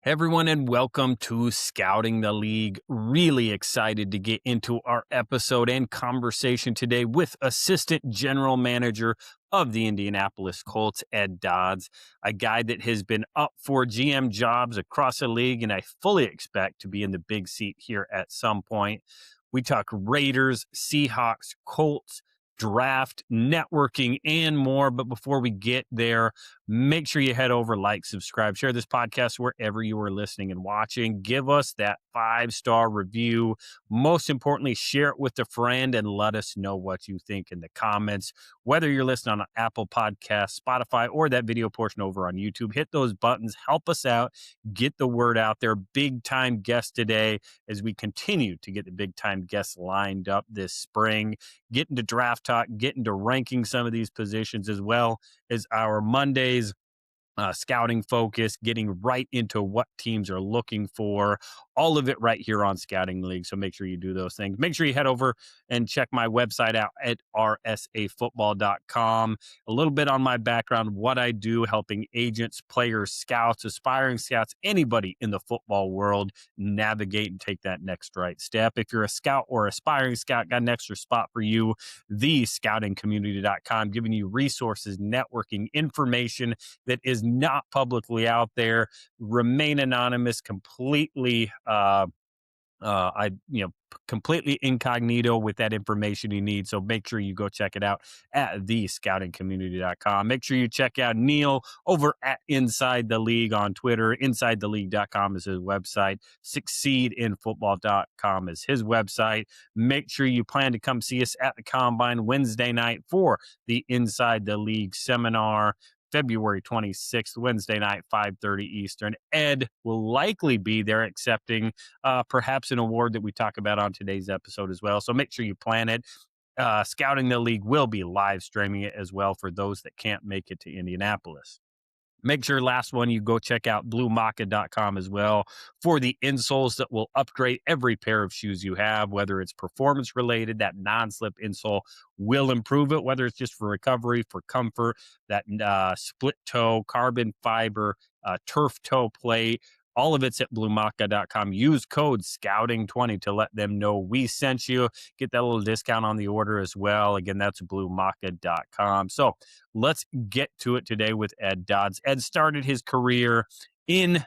Hey everyone, and welcome to Scouting the League. Really excited to get into our episode and conversation today with Assistant General Manager of the Indianapolis Colts, Ed Dodds, a guy that has been up for GM jobs across the league, and I fully expect to be in the big seat here at some point. We talk Raiders, Seahawks, Colts, draft, networking, and more. But before we get there, make sure you head over, like, subscribe, share this podcast wherever you are listening and watching. Give us that 5-star review. Most importantly, share it with a friend and let us know what you think in the comments. Whether you're listening on Apple Podcasts, Spotify, or that video portion over on YouTube, hit those buttons. Help us out. Get the word out there. Big time guest today as we continue to get the big time guests lined up this spring. Get into draft talk, get into ranking some of these positions, as well as our Mondays scouting focus, getting right into what teams are looking for, all of it right here on Scouting League. So make sure you do those things. Make sure you head over and check my website out at rsafootball.com. A little bit on my background, what I do, helping agents, players, scouts, aspiring scouts, anybody in the football world navigate and take that next right step. If you're a scout or aspiring scout, got an extra spot for you, thescoutingcommunity.com, giving you resources, networking, information that is not publicly out there. Remain anonymous, completely completely incognito with that information you need. So make sure you go check it out at thescoutingcommunity.com. Make sure you check out Neil over at Inside the League on Twitter. InsideTheLeague.com is his website. SucceedInFootball.com is his website. Make sure you plan to come see us at the Combine Wednesday night for the Inside the League Seminar. February 26th, Wednesday night, 5:30 Eastern. Ed will likely be there accepting perhaps an award that we talk about on today's episode as well. So make sure you plan it. Scouting the League will be live streaming it as well for those that can't make it to Indianapolis. Make sure last one, you go check out bluemaca.com as well for the insoles that will upgrade every pair of shoes you have, whether it's performance related. That non-slip insole will improve it, whether it's just for recovery, for comfort, that split toe, carbon fiber, turf toe plate. All of it's at bluemaca.com. Use code SCOUTING20 to let them know we sent you. Get that little discount on the order as well. Again, that's bluemaca.com. So let's get to it today with Ed Dodds. Ed started his career in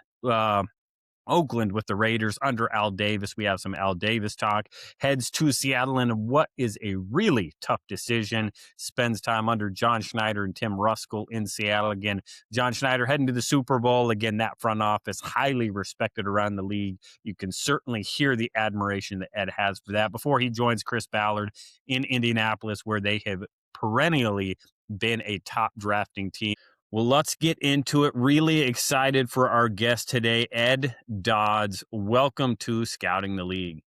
Oakland with the Raiders under Al Davis. We have some Al Davis talk. Heads to Seattle in what is a really tough decision. Spends time under John Schneider and Tim Ruskell in Seattle. Again, John Schneider heading to the Super Bowl. Again, that front office highly respected around the league. You can certainly hear the admiration that Ed has for that before he joins Chris Ballard in Indianapolis, where they have perennially been a top drafting team. Well, let's get into it. Really excited for our guest today, Ed Dodds. Welcome to Scouting the League.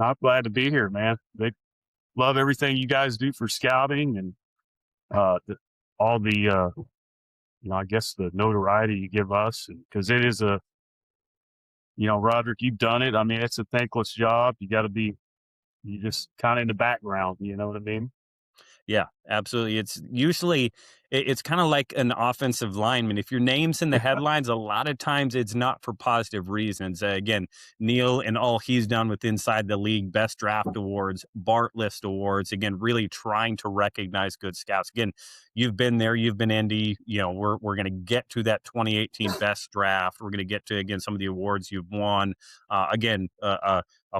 I'm glad to be here, man. They love everything you guys do for scouting and I guess the notoriety you give us, because it is Rodrik, you've done it. I mean, it's a thankless job. You just kind of in the background, you know what I mean? Yeah, absolutely. It's usually, it's kind of like an offensive lineman. If your name's in the headlines, a lot of times it's not for positive reasons. Again, Neil and all he's done with Inside the League, Best Draft Awards, BART List Awards, again, really trying to recognize good scouts. Again, you've been there, you've been Indy. We're going to get to that 2018 Best Draft. We're going to get to, again, some of the awards you've won. A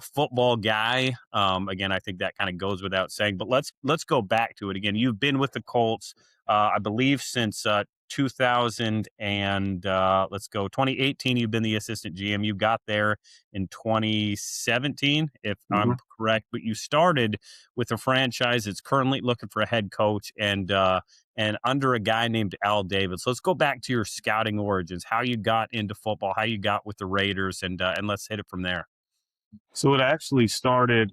football guy. Again, I think that kind of goes without saying, but let's go back to it again. You've been with the Colts, I believe, since 2018. You've been the assistant GM. You got there in 2017, if I'm correct. But you started with a franchise that's currently looking for a head coach and under a guy named Al David. So let's go back to your scouting origins, how you got into football, how you got with the Raiders, and let's hit it from there. So it actually started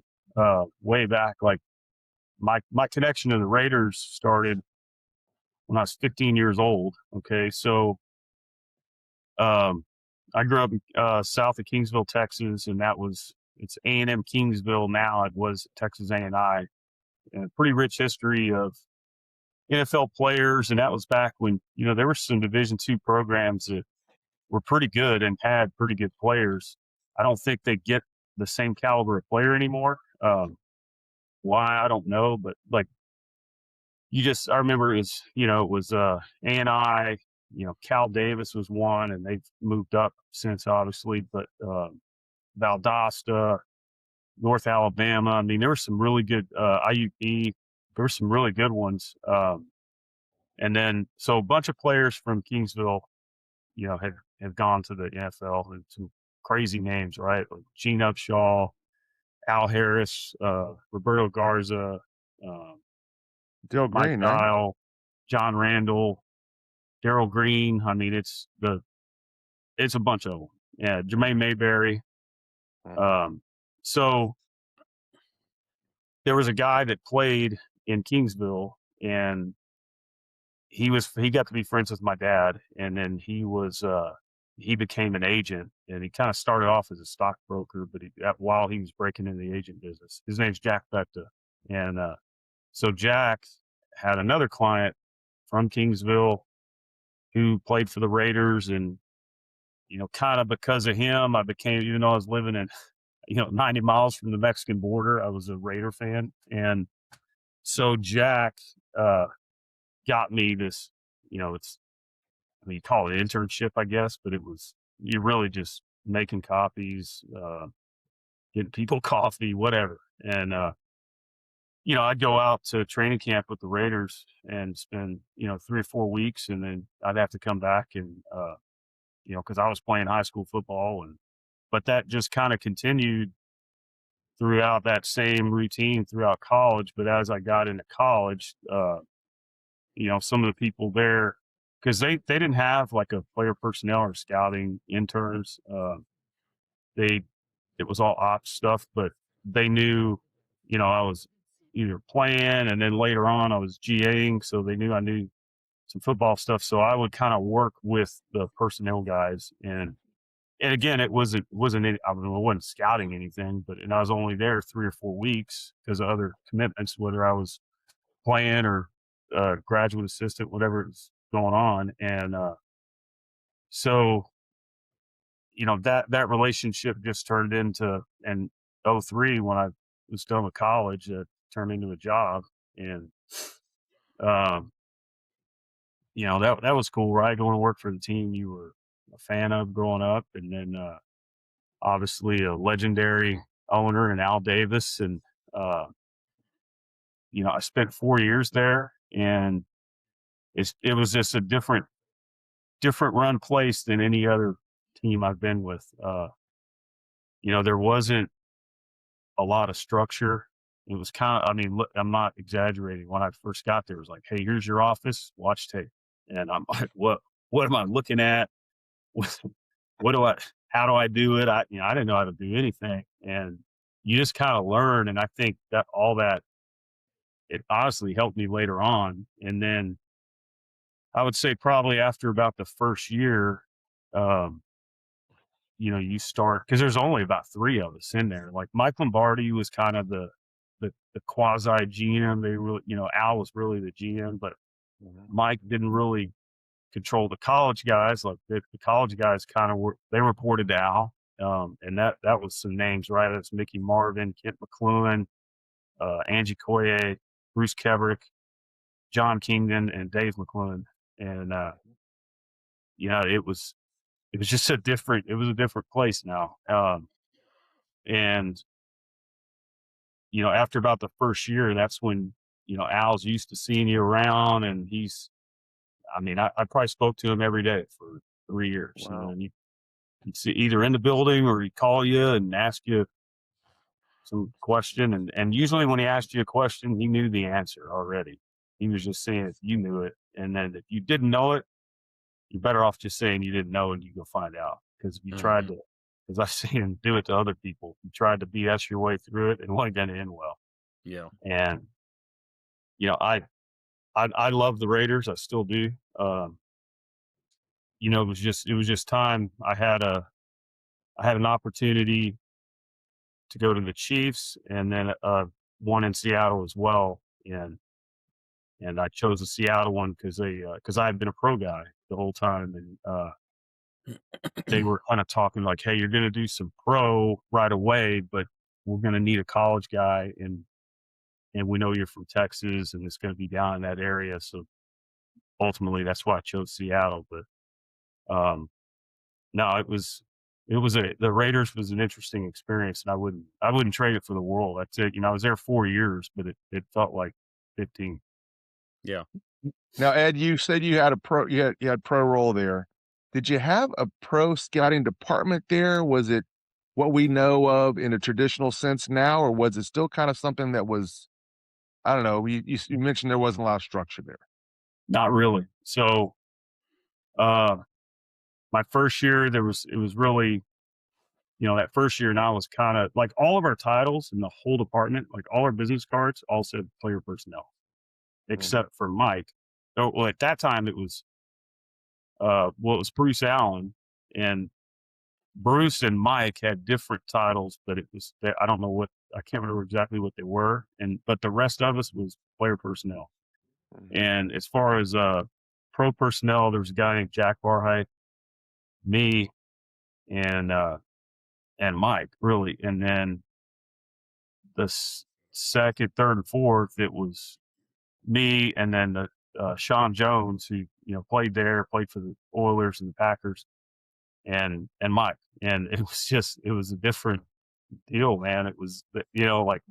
way back. Like my connection to the Raiders started when I was 15 years old. Okay, so I grew up south of Kingsville, Texas, and it's A&M Kingsville now. It was Texas A&I, and a pretty rich history of NFL players, and that was back when there were some Division II programs that were pretty good and had pretty good players. I don't think they get the same caliber of player anymore. Why, I don't know, but like I remember it was A&I, Cal Davis was one, and they've moved up since, obviously, but Valdosta, North Alabama. I mean, there were some really good IUP. There were some really good ones. And then, so a bunch of players from Kingsville, have gone to the NFL, and some crazy names, right? Like Gene Upshaw, Al Harris, Roberto Garza, Joe Mike Green, right? Dial, John Randall, Daryl Green. I mean, it's a bunch of them. Yeah, Jermaine Mayberry. So there was a guy that played in Kingsville, and he got to be friends with my dad, and then he became an agent, and he kind of started off as a stockbroker, but while he was breaking into the agent business. His name's Jack Becta. And so Jack had another client from Kingsville who played for the Raiders, and kind of because of him, I became, even though I was living in 90 miles from the Mexican border, I was a Raider fan. And so Jack got me this, you call it internship, I guess, but you're really just making copies, getting people coffee, whatever. And, I'd go out to training camp with the Raiders and spend, 3 or 4 weeks, and then I'd have to come back and, cause I was playing high school football, but that just kind of continued throughout that same routine throughout college. But as I got into college, some of the people there, because they didn't have like a player personnel or scouting interns. It was all ops stuff, but they knew, I was either playing, and then later on I was GAing, so they knew I knew some football stuff. So I would kind of work with the personnel guys, and again, it wasn't any, I wasn't scouting anything, and I was only there 3 or 4 weeks because of other commitments, whether I was playing or graduate assistant, whatever was going on. And so that relationship just turned into, and 03, when I was done with college, turned into a job. And that was cool, right? Going to work for the team you were a fan of growing up, and then obviously a legendary owner in Al Davis. And I spent 4 years there, and it was just a different run place than any other team I've been with. There wasn't a lot of structure. It was look, I'm not exaggerating. When I first got there, it was like, hey, here's your office, watch tape. And I'm like, what am I looking at? How do I do it? I didn't know how to do anything. And you just kind of learn. And I think that all that, it honestly helped me later on. And then I would say probably after about the first year, you start, because there's only about 3 of us in there. Like Mike Lombardi was kind of the quasi GM. They really, Al was really the GM, but Mike didn't really control the college guys. Like the college guys kind of they reported to Al. And that was some names, right? That's Mickey Marvin, Kent McLuhan, Angie Koye, Bruce Keverick, John Kingdon, and Dave McLuhan. And it was just a different place now. And after about the first year, that's when Al's used to seeing you around, and I probably spoke to him every day for 3 years. Wow. And you'd see either in the building, or he'd call you and ask you some question, and usually when he asked you a question, he knew the answer already. He was just saying if you knew it, and then if you didn't know it, you're better off just saying you didn't know, and you go find out. Because if you tried to, as I've seen him do it to other people, you tried to BS your way through it, it wasn't going to end well. Yeah. And I love the Raiders. I still do. It was just time. I had an opportunity to go to the Chiefs, and then one in Seattle as well. And I chose the Seattle one because I had been a pro guy the whole time, and they were kind of talking like, hey, you're going to do some pro right away, but we're going to need a college guy. And we know you're from Texas and it's going to be down in that area. So ultimately that's why I chose Seattle. But, no, the Raiders was an interesting experience, and I wouldn't trade it for the world. That's it. I was there 4 years, but it felt like 15. Yeah. Now, Ed, you said you had you had pro role there. Did you have a pro scouting department there? Was it what we know of in a traditional sense now, or was it still kind of something that was, I don't know, you mentioned there wasn't a lot of structure there. Not really. So, my first year it was really, that first year now was kind of like all of our titles in the whole department, like all our business cards all said player personnel, except for Mike. Oh, well, at that time it was, it was Bruce Allen, and Bruce and Mike had different titles, but I don't know I can't remember exactly what they were. But the rest of us was player personnel. And as far as, pro personnel, there was a guy named Jack Barheit, me, and Mike, really. And then the second, third, and fourth, it was me, and then Sean Jones, who played for the Oilers and the Packers, and Mike. And it was a different deal, man. It was like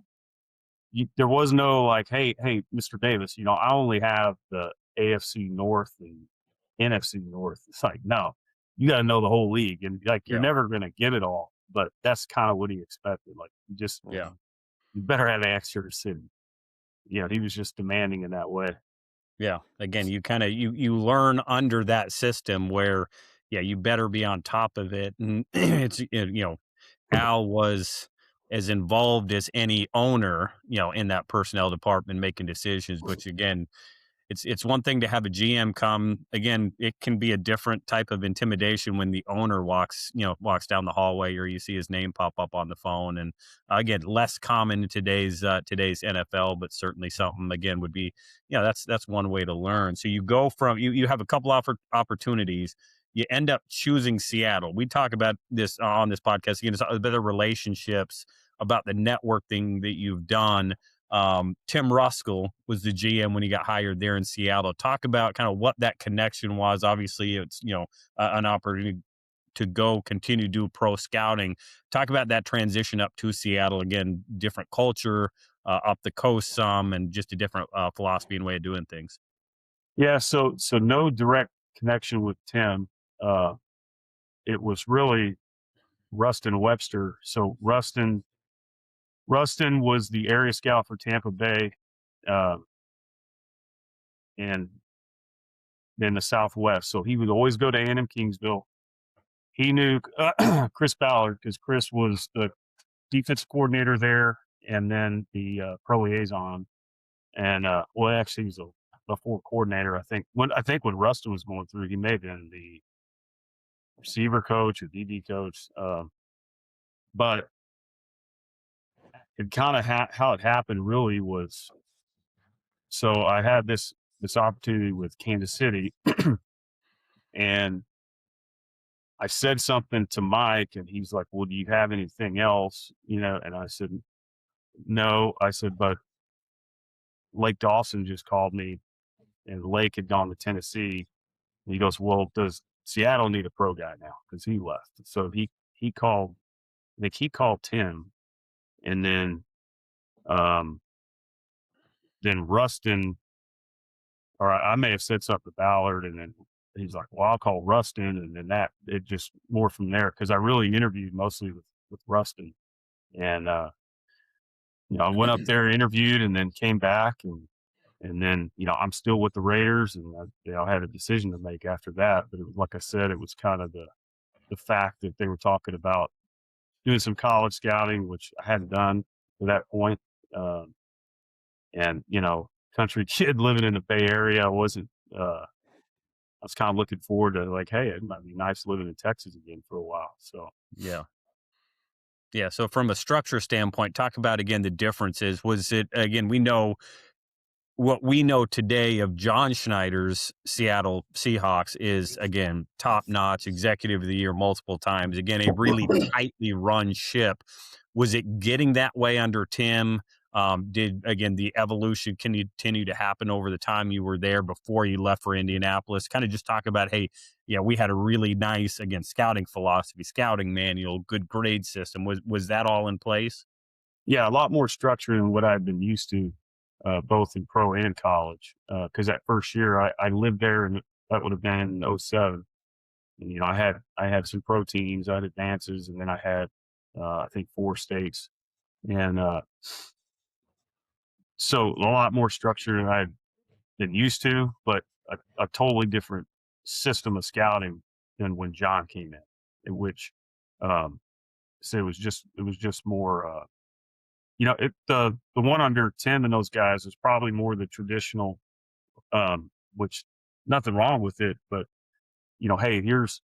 there was no like, hey, Mr. Davis, I only have the AFC North and NFC North. It's like, no, you got to know the whole league, and like you're never going to get it all. But that's kind of what he expected. Like, you better have answers, and he was just demanding in that way. Yeah. Again, you kind of you learn under that system where, you better be on top of it, and it's Al was as involved as any owner, in that personnel department making decisions. Which again, it's one thing to have a GM come. Again, it can be a different type of intimidation when the owner walks down the hallway, or you see his name pop up on the phone. And again, less common in today's NFL, but certainly something again would be, that's one way to learn. So you go from you have a couple opportunities. You end up choosing Seattle. We talk about this on this podcast again. It's about the relationships, about the networking that you've done. Tim Ruskell was the GM when he got hired there in Seattle. Talk about kind of what that connection was. Obviously, it's an opportunity to go continue to do pro scouting. Talk about that transition up to Seattle. Again, different culture, up the coast some, and just a different philosophy and way of doing things. Yeah, so no direct connection with Tim. It was really Rustin Webster. So Rustin was the area scout for Tampa Bay, and then the Southwest. So he would always go to A&M Kingsville. He knew Chris Ballard because Chris was the defensive coordinator there, and then the pro liaison. And actually, he was the floor coordinator. I think when Rustin was going through, he may have been the receiver coach or DD coach. But it kind of how it happened really was, so I had this opportunity with Kansas City, and I said something to Mike, and he's like, well, do you have anything else? And I said, no. I said, but Lake Dawson just called me, and Lake had gone to Tennessee. And he goes, well, does Seattle need a pro guy now? Because he left. So he called, I think he called Tim, and then Rustin, or I may have said something to Ballard, and then he's like, well, I'll call Rustin. And then it just more from there. Cause I really interviewed mostly with Rustin, and, I went up there, interviewed, and then came back, and then, I'm still with the Raiders, and I had a decision to make after that. But it was, like I said, it was kind of the fact that they were talking about doing some college scouting, which I hadn't done to that point. And, country kid living in the Bay Area, I was kind of looking forward to like, hey, it might be nice living in Texas again for a while. So, yeah. Yeah. So from a structure standpoint, talk about again the differences. Was it, again, we know what we know today of John Schneider's Seattle Seahawks is, again, top-notch, executive of the year multiple times. Again, a really tightly run ship. Was it getting that way under Tim? Did, again, the evolution continue to happen over the time you were there before you left for Indianapolis? Kind of just talk about, hey, yeah, we had a really nice, again, scouting philosophy, scouting manual, good grade system. Was that all in place? Yeah, a lot more structure than what I've been used to, both in pro and college. Because that first year I lived there, and that would have been in '07. And, I had some pro teams, I had advances, and then I had, I think 4 states. And so a lot more structure than I've been used to, but a totally different system of scouting than when John came in which, so it was just more, the one under Tim and those guys is probably more the traditional, which nothing wrong with it, but hey, here's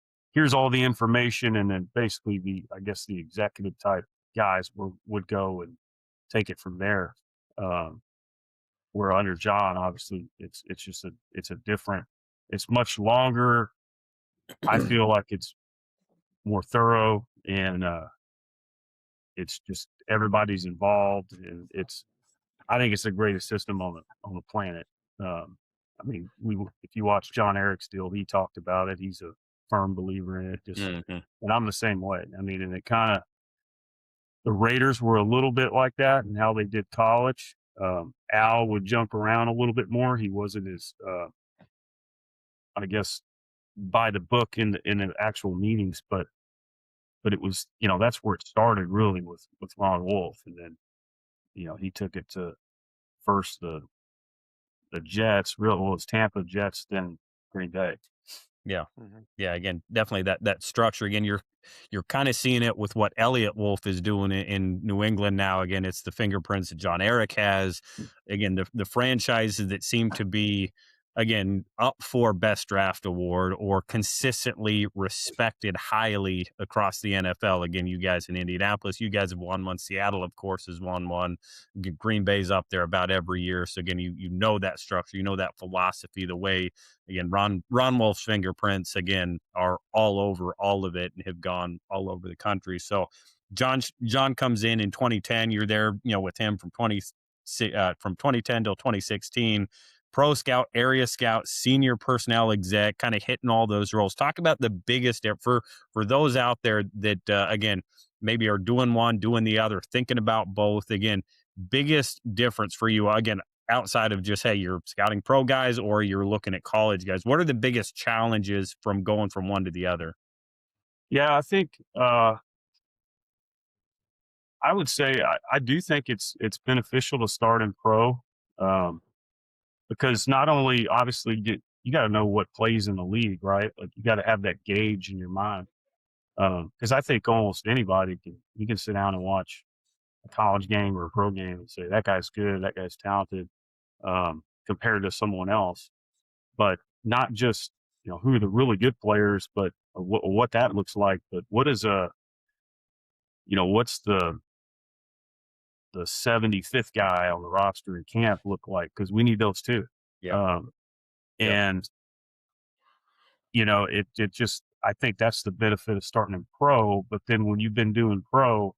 all the information, and then basically the executive type guys would go and take it from there. Where under John, obviously it's much longer. I feel like it's more thorough, and it's just everybody's involved, and I think it's the greatest system on the planet. If you watch John Eric's deal, he talked about it. He's a firm believer in it. And I'm the same way. And it kind of, the Raiders were a little bit like that and how they did college. Al would jump around a little bit more. He wasn't as, I guess, by the book in the actual meetings, but it was, that's where it started really with Ron Wolf. And then, he took it to first the Jets, it's Tampa, Jets, then Green Bay. Yeah. Yeah. Again, definitely that structure. Again, you're kind of seeing it with what Elliott Wolf is doing in New England now. Again, it's the fingerprints that John Eric has. Again, the franchises that seem to be, again, up for best draft award or consistently respected highly across the NFL. Again, you guys in Indianapolis, you guys have won one. Seattle, of course, has won one. Green Bay's up there about every year. So again, you know that structure, you know that philosophy, the way, again, Ron Wolf's fingerprints, again, are all over all of it and have gone all over the country. So John comes in 2010. You're there, with him from 2010 till 2016. Pro scout, area scout, senior personnel exec, kind of hitting all those roles. Talk about the biggest for those out there that, again, maybe are doing one, doing the other, thinking about both. Again, biggest difference for you, again, outside of just, hey, you're scouting pro guys or you're looking at college guys. What are the biggest challenges from going from one to the other? Yeah, I think, I would say I do think it's beneficial to start in pro. Because not only obviously you got to know what plays in the league, right? Like you got to have that gauge in your mind. Because I think almost anybody can sit down and watch a college game or a pro game and say that guy's good, that guy's talented, compared to someone else. But not just who are the really good players, but what that looks like. But what is what's the 75th guy on the roster in camp look like? Because we need those too. Yeah. And it just, I think that's the benefit of starting in pro. But then when you've been doing pro,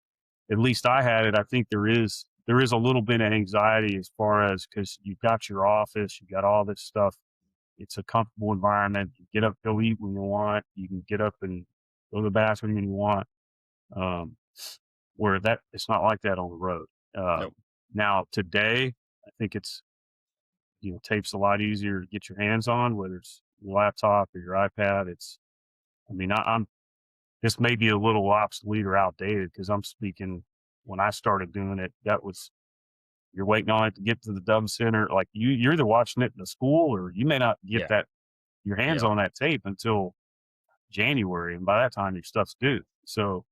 at least I had it, I think there is a little bit of anxiety as far as, because you've got your office, you've got all this stuff. It's a comfortable environment. You get up, go eat when you want. You can get up and go to the bathroom when you want. Where it's not like that on the road. Nope. Now today, I think it's, tape's a lot easier to get your hands on, whether it's your laptop or your iPad. This may be a little obsolete or outdated, because I'm speaking when I started doing it, you're waiting on it to get to the Dove Center. Like you're either watching it in the school, or you may not get your hands on that tape until January. And by that time your stuff's due. So,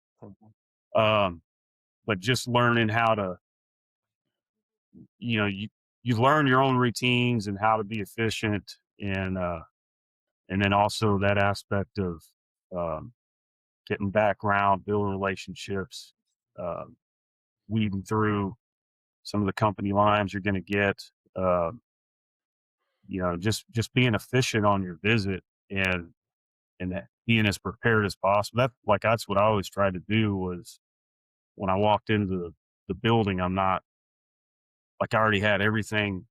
but just learning how to, you learn your own routines and how to be efficient, and then also that aspect of getting background, building relationships, weeding through some of the company lines you're going to get. just being efficient on your visit and that being as prepared as possible. That's what I always tried to do was when I walked into the building, I'm not like I already had everything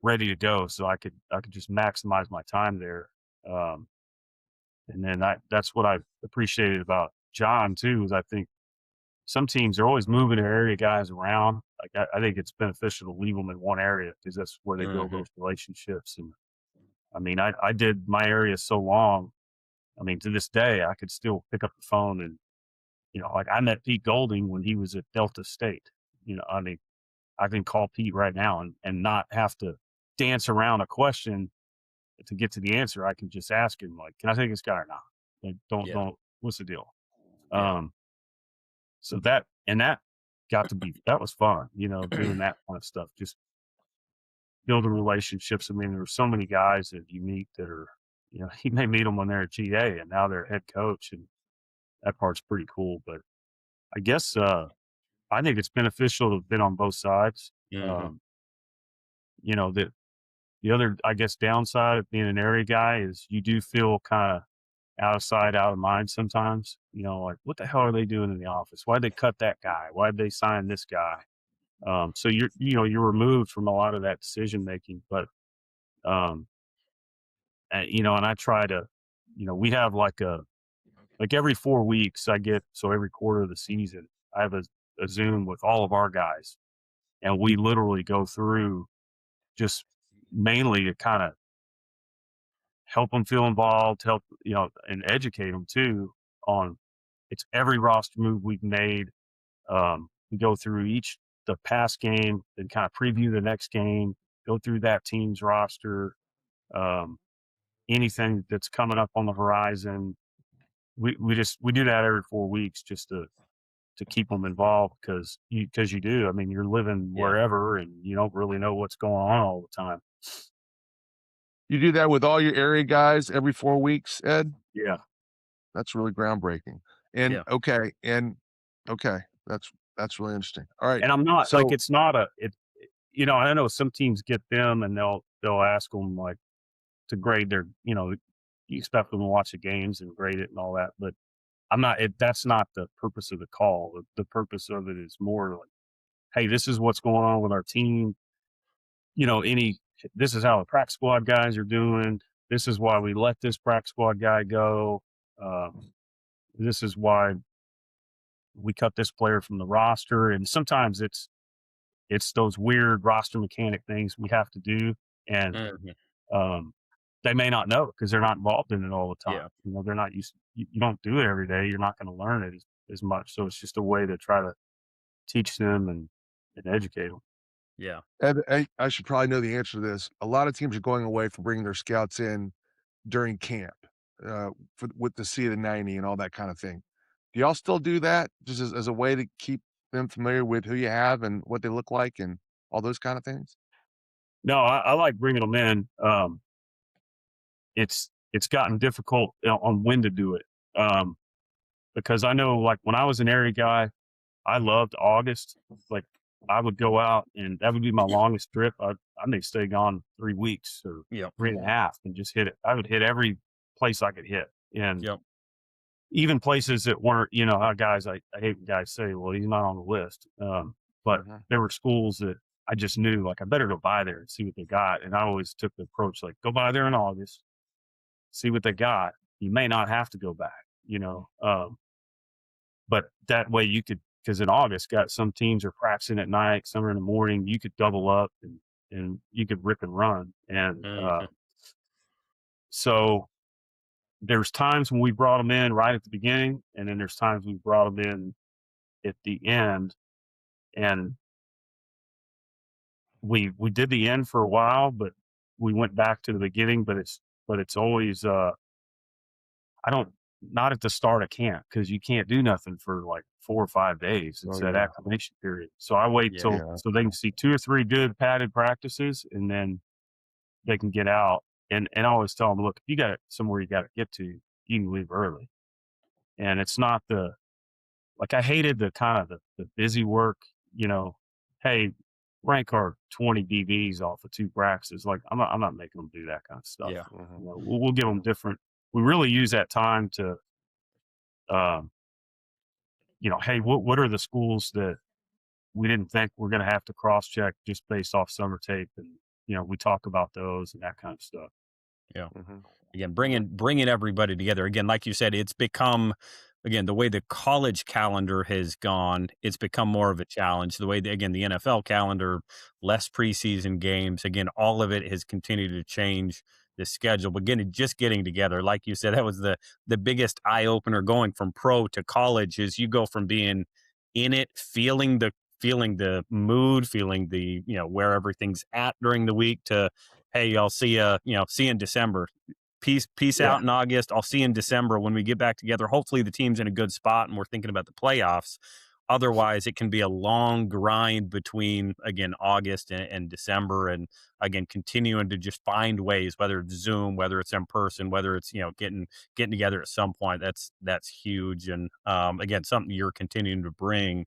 ready to go. So I could just maximize my time there. Um, and then that's what I appreciated about John too, is I think some teams are always moving their area guys around. Like I think it's beneficial to leave them in one area because that's where they build those relationships. And I mean, I did my area so long. I mean, to this day, I could still pick up the phone and, like I met Pete Golding when he was at Delta State. I mean, I can call Pete right now and not have to dance around a question to get to the answer. I can just ask him, like, can I take this guy or not? Like, don't, what's the deal? So that that was fun, doing that kind of stuff, just building relationships. I mean, there were so many guys that you meet that are, you may meet them when they're a GA and now they're head coach, and that part's pretty cool. But I guess, I think it's beneficial to have been on both sides. That the other, I guess, downside of being an area guy is you do feel kind of out of sight, out of mind sometimes. Like, what the hell are they doing in the office? Why'd they cut that guy? Why'd they sign this guy? So you're removed from a lot of that decision making. But and I try to, we have like every 4 weeks so every quarter of the season I have a Zoom with all of our guys, and we literally go through just mainly to kind of help them feel involved, and educate them too on it's every roster move we've made. We go through the past game, then kind of preview the next game, go through that team's roster, anything that's coming up on the horizon. We do that every 4 weeks just to keep them involved because you do. I mean, you're living wherever and you don't really know what's going on all the time. You do that with all your area guys every 4 weeks, Ed? Yeah. That's really groundbreaking. And okay, that's really interesting. All right. And I'm not like, it's not I know some teams get them and they'll ask them like to grade their, you expect them to watch the games and grade it and all that, but that's not the purpose of the call. The purpose of it is more like, hey, this is what's going on with our team. This is how the practice squad guys are doing. This is why we let this practice squad guy go. This is why we cut this player from the roster. And sometimes it's those weird roster mechanic things we have to do. And they may not know because they're not involved in it all the time. They're not used. You don't do it every day. You're not going to learn it as much. So it's just a way to try to teach them and educate them. Yeah. And I should probably know the answer to this. A lot of teams are going away from bringing their scouts in during camp, with the C of the 90 and all that kind of thing. Do y'all still do that just as a way to keep them familiar with who you have and what they look like and all those kind of things? No, I like bringing them in. It's gotten difficult on when to do it. Because I know, like, when I was an area guy, I loved August. Like, I would go out and that would be my longest trip. I may stay gone 3 weeks or 3.5 and just hit it. I would hit every place I could hit. And even places that weren't, how guys, I hate when guys say, well, he's not on the list. But there were schools that I just knew, like, I better go by there and see what they got. And I always took the approach, like, go by there in August, see what they got. You may not have to go back, but that way you could, because in August, some teams are practicing at night, some are in the morning. You could double up and you could rip and run. And so there's times when we brought them in right at the beginning, and then there's times we brought them in at the end. And we did the end for a while, but we went back to the beginning. But it's always not at the start of camp because you can't do nothing for like 4 or 5 days. It's that acclimation period. So I wait till so they can see 2 or 3 good padded practices, and then they can get out. And I always tell them, look, if you got somewhere you got to get to, you can leave early. And it's not I hated the kind of the busy work, hey, rank our 20 DBs off of 2 practices. Like I'm not making them do that kind of stuff. Yeah. You know, we'll give them different. We really use that time to, you know, hey, what are the schools that we didn't think we're going to have to cross check just based off summer tape, and you know, we talk about those and that kind of stuff. Yeah. Again, bringing everybody together. Again, like you said, it's become, again, the way the college calendar has gone, it's become more of a challenge. The way, the NFL calendar, less preseason games, again, all of it has continued to change the schedule. But again, just getting together, like you said, that was the biggest eye opener going from pro to college. Is you go from being in it, feeling the mood, feeling the, you know, where everything's at during the week, to, hey, I'll see you in December. Peace out in August. I'll see you in December when we get back together. Hopefully the team's in a good spot and we're thinking about the playoffs. Otherwise, it can be a long grind between, again, August and December, and again, continuing to just find ways, whether it's Zoom, whether it's in person, whether it's, you know, getting together at some point. That's huge, and again, something you're continuing to bring.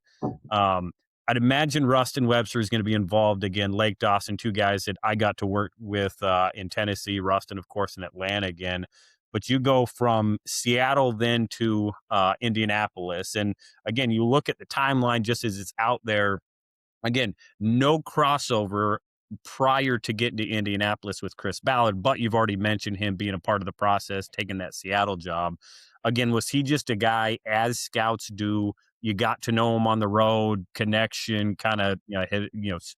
I'd imagine Rustin Webster is going to be involved again. Lake Dawson, 2 guys that I got to work with in Tennessee. Rustin, of course, in Atlanta again. But you go from Seattle then to Indianapolis. And again, you look at the timeline just as it's out there. Again, no crossover prior to getting to Indianapolis with Chris Ballard, but you've already mentioned him being a part of the process, taking that Seattle job. Again, was he just a guy, as scouts do, you got to know him on the road, connection, kind of,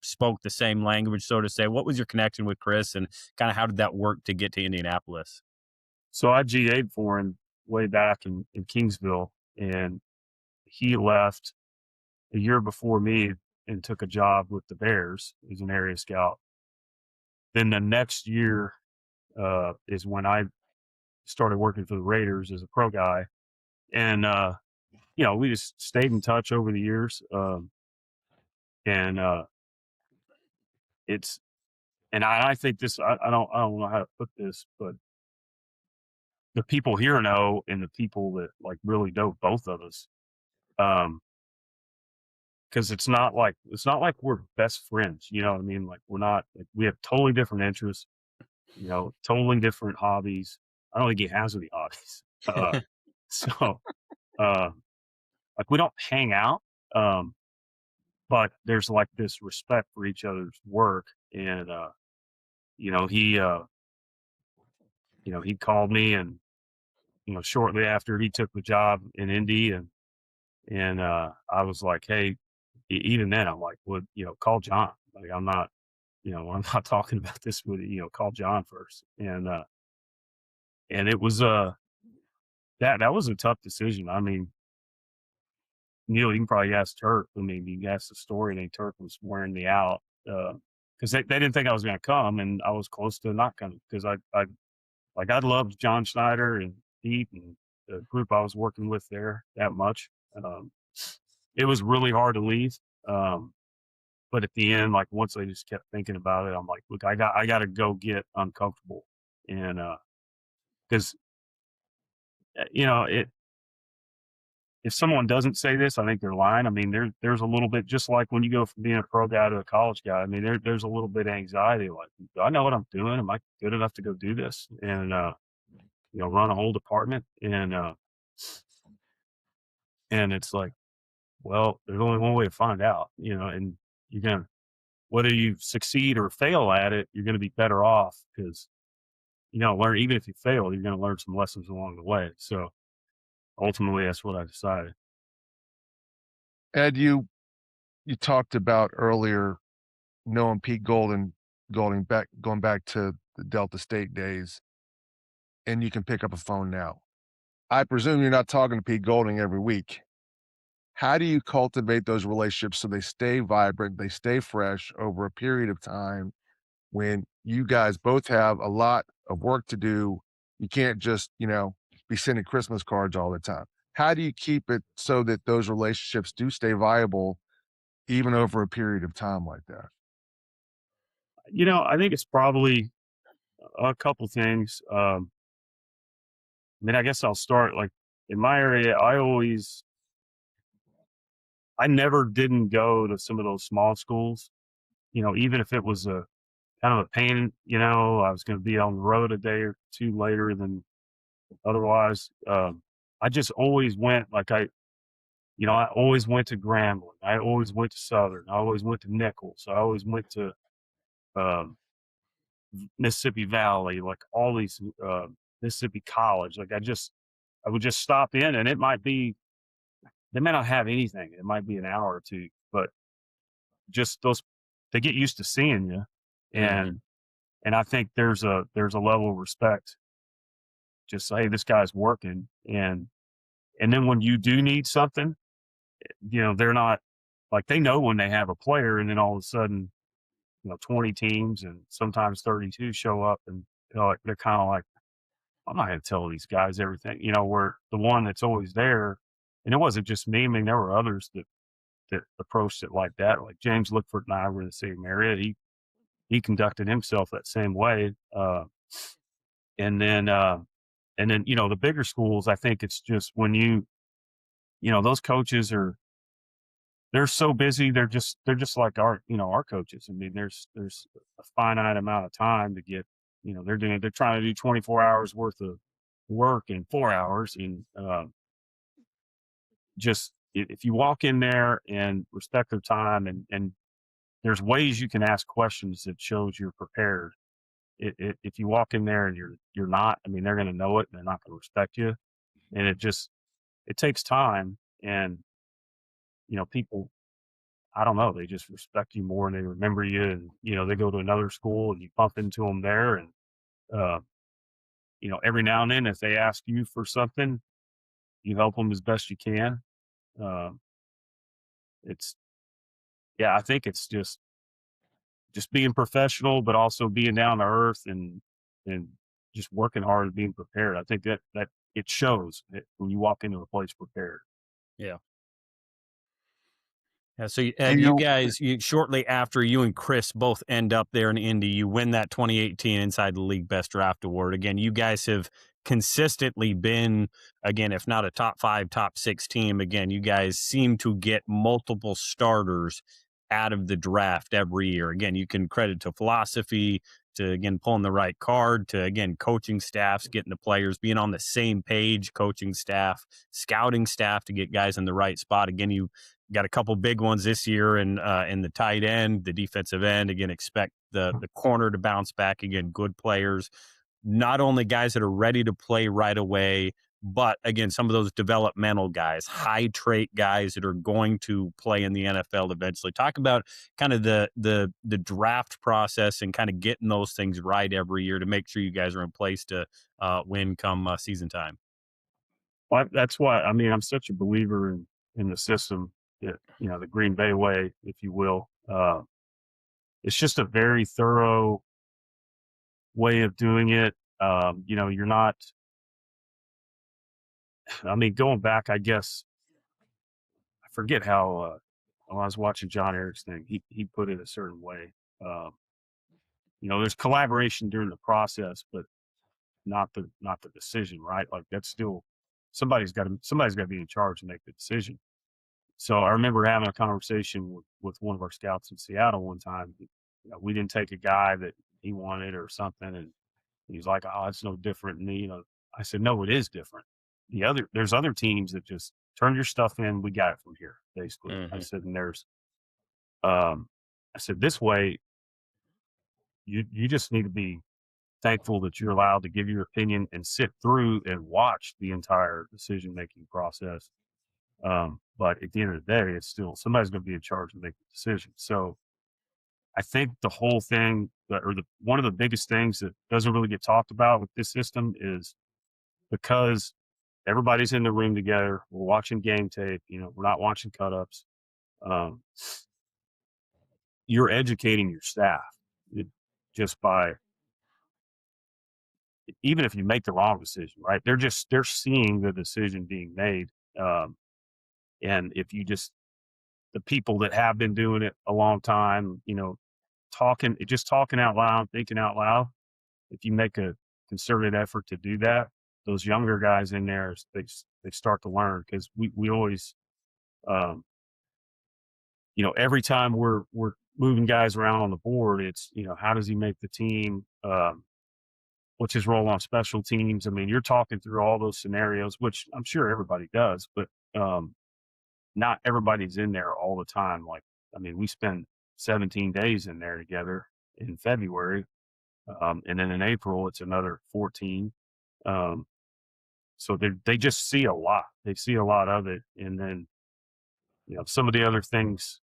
spoke the same language, so to say? What was your connection with Chris, and kind of how did that work to get to Indianapolis? So I GA'd for him way back in Kingsville, and he left a year before me and took a job with the Bears as an area scout. Then the next year is when I started working for the Raiders as a pro guy. And, we just stayed in touch over the years. I think this, I don't know how to put this, but the people here know, and the people that like really know both of us, because it's not like we're best friends, you know what I mean? Like we're not, like, we have totally different interests, you know, totally different hobbies. I don't think he has any hobbies. Like we don't hang out, but there's like this respect for each other's work. And, he called me, and, shortly after he took the job in Indy, and I was like, hey, even then I'm like, well, call John. Like I'm not talking about this with you, call John first. And it was, that was a tough decision. I mean, Neil, you can probably ask Turk. I mean, you asked the story, and Turk was wearing me out because they didn't think I was going to come, and I was close to not coming because I loved John Schneider and Pete and the group I was working with there that much. It was really hard to leave, but at the end, like once I just kept thinking about it, I'm like, look, I got to go get uncomfortable, and because if someone doesn't say this, I think they're lying. I mean, there's a little bit, just like when you go from being a pro guy to a college guy. I mean, there's a little bit of anxiety. Like, do I know what I'm doing? Am I good enough to go do this? And, run a whole department. And it's like, well, there's only one way to find out, and you're going to, whether you succeed or fail at it, you're going to be better off because, learn, even if you fail, you're going to learn some lessons along the way. So, ultimately, that's what I decided. Ed, you talked about earlier knowing Pete Golding going back to the Delta State days, and you can pick up a phone now. I presume you're not talking to Pete Golding every week. How do you cultivate those relationships so they stay vibrant, they stay fresh over a period of time when you guys both have a lot of work to do? You can't just, be sending Christmas cards all the time. How do you keep it so that those relationships do stay viable even over a period of time like that? I think it's probably a couple things. I I guess I'll start like in my area. I never didn't go to some of those small schools, even if it was a kind of a pain, I was going to be on the road a day or two later than otherwise. I just always went I always went to Grambling. I always went to Southern. I always went to Nichols. I always went to um, Mississippi Valley, like all these Mississippi College. Like I would just stop in, and they may not have anything. It might be an hour or two, but just they get used to seeing you, and I think there's a level of respect. Just say, hey, this guy's working, and then when you do need something, they're not like, they know when they have a player, and then all of a sudden, 20 teams and sometimes 32 show up, and they're kind of like, I'm not going to tell these guys everything, where the one that's always there, and it wasn't just me. I mean, there were others that approached it like that. Like James Lickford and I were in the same area. He conducted himself that same way. And then, the bigger schools, I think it's just when those coaches they're so busy. They're just like our coaches. I mean, there's a finite amount of time to get, they're trying to do 24 hours worth of work in 4 hours. And just if you walk in there and respect their time, and there's ways you can ask questions that shows you're prepared. If you walk in there and you're not, I mean, they're going to know it, and they're not going to respect you. And it takes time, and people, I don't know, they just respect you more, and they remember you, and they go to another school and you bump into them there, and every now and then if they ask you for something, you help them as best you can. I think it's just being professional, but also being down to earth, and just working hard and being prepared. I think that it shows when you walk into a place prepared. Yeah. Yeah, so you guys, shortly after you and Chris both end up there in Indy, you win that 2018 Inside the League Best Draft Award. Again, you guys have consistently been, again, if not a top 5, top 6 team, again, you guys seem to get multiple starters out of the draft every year. Again, you can credit to philosophy, to, again, pulling the right card, to, again, coaching staffs, getting the players, being on the same page, coaching staff, scouting staff to get guys in the right spot. Again, you got a couple big ones this year in the tight end, the defensive end. Again, expect the corner to bounce back. Again, good players, not only guys that are ready to play right away, but again, some of those developmental guys, high trait guys that are going to play in the NFL eventually. Talk about kind of the draft process and kind of getting those things right every year to make sure you guys are in place to win come season time. Well, that's why, I mean, I'm such a believer in the system, the Green Bay way, if you will. It's just a very thorough way of doing it. You're not, I mean, going back, I guess, I forget how, when I was watching John Eric's thing, he put it a certain way. There's collaboration during the process, but not the decision, right? Like, that's still, somebody's got to be in charge and make the decision. So I remember having a conversation with one of our scouts in Seattle one time. We didn't take a guy that he wanted or something, and he's like, "Oh, it's no different than me." I said, "No, it is different. There's other teams that just turn your stuff in. We got it from here, basically." Mm-hmm. I said, and I said, this way, you just need to be thankful that you're allowed to give your opinion and sit through and watch the entire decision-making process. But at the end of the day, it's still somebody's going to be in charge of making the decision. So I think the whole thing, one of the biggest things that doesn't really get talked about with this system is because everybody's in the room together, we're watching game tape, we're not watching cut-ups. You're educating your staff just by, even if you make the wrong decision, right? They're seeing the decision being made. And if you the people that have been doing it a long time, talking out loud, thinking out loud, if you make a concerted effort to do that, those younger guys in there, they start to learn, because we always, every time we're moving guys around on the board. It's, how does he make the team? What's his role on special teams? I mean, you're talking through all those scenarios, which I'm sure everybody does, but not everybody's in there all the time. Like, I mean, we spend 17 days in there together in February. And then in April, it's another 14. So they just see a lot. They see a lot of it. And then, some of the other things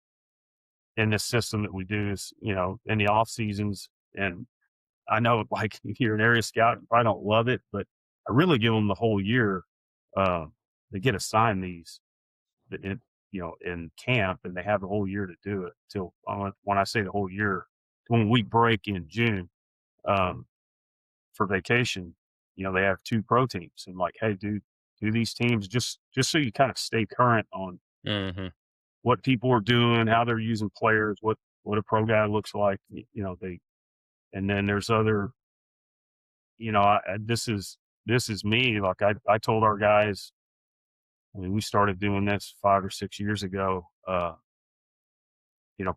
in this system that we do is, in the off seasons, and I know, like, if you're an area scout, you probably don't love it, but I really give them the whole year. They get assigned these, in camp, and they have the whole year to do it. Till when I say the whole year, when we break in June for vacation, they have 2 pro teams, and like, hey, do these teams just so you kind of stay current on what people are doing, how they're using players, what a pro guy looks like. And then there's other, this is me. Like I told our guys, I mean, we started doing this 5 or 6 years ago.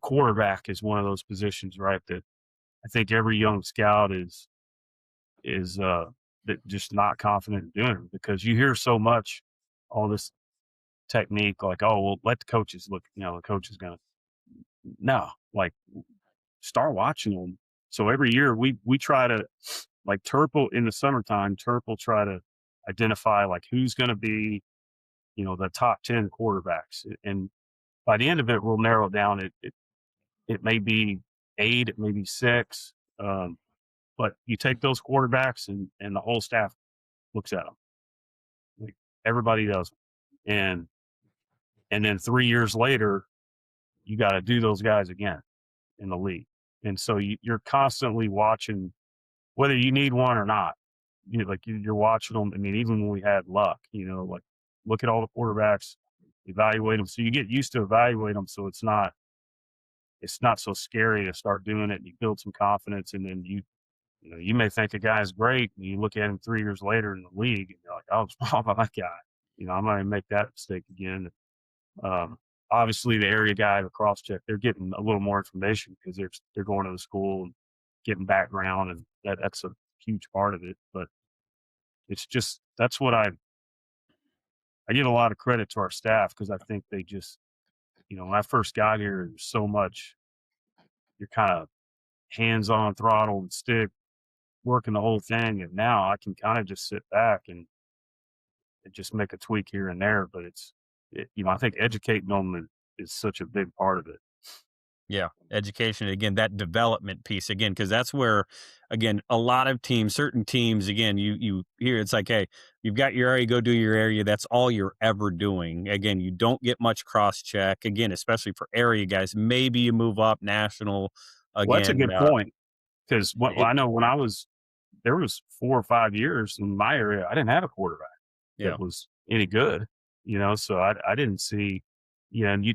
Quarterback is one of those positions, right, that I think every young scout is that just not confident in doing, because you hear so much all this technique, like, oh, well, let the coaches look, the coach is gonna, no, like, start watching them. So every year we try to, like, in the summertime, Terp will try to identify, like, who's going to be, the top 10 quarterbacks. And by the end of it, we'll narrow down. It may be 8, it may be 6. But you take those quarterbacks and the whole staff looks at them. Like, everybody does. And then 3 years later, you got to do those guys again in the league. And so you're constantly watching, whether you need one or not. You're watching them. I mean, even when we had Luck, like, look at all the quarterbacks, evaluate them. So you get used to evaluate them. So it's not so scary to start doing it. And you build some confidence, and then you may think a guy's great, and you look at him 3 years later in the league, and you're like, oh, it's probably that guy. I'm not going to make that mistake again. Obviously, the area guy, the cross check, they're getting a little more information because they're going to the school and getting background, and that's a huge part of it. But it's just, that's what I give a lot of credit to our staff, because I think they just, when I first got here, there's so much, you're kind of hands on throttle and stick, working the whole thing. And now I can kind of just sit back and just make a tweak here and there. But I think educating them is such a big part of it. Yeah, education, again, that development piece, again, because that's where, again, a lot of teams, certain teams, again, you hear it's like, hey, you've got your area, go do your area. That's all you're ever doing. Again, you don't get much cross check, again, especially for area guys. Maybe you move up national again. Well, that's a good point, because I know when there was 4 or 5 years in my area, I didn't have a quarterback that was any good, so I didn't see, and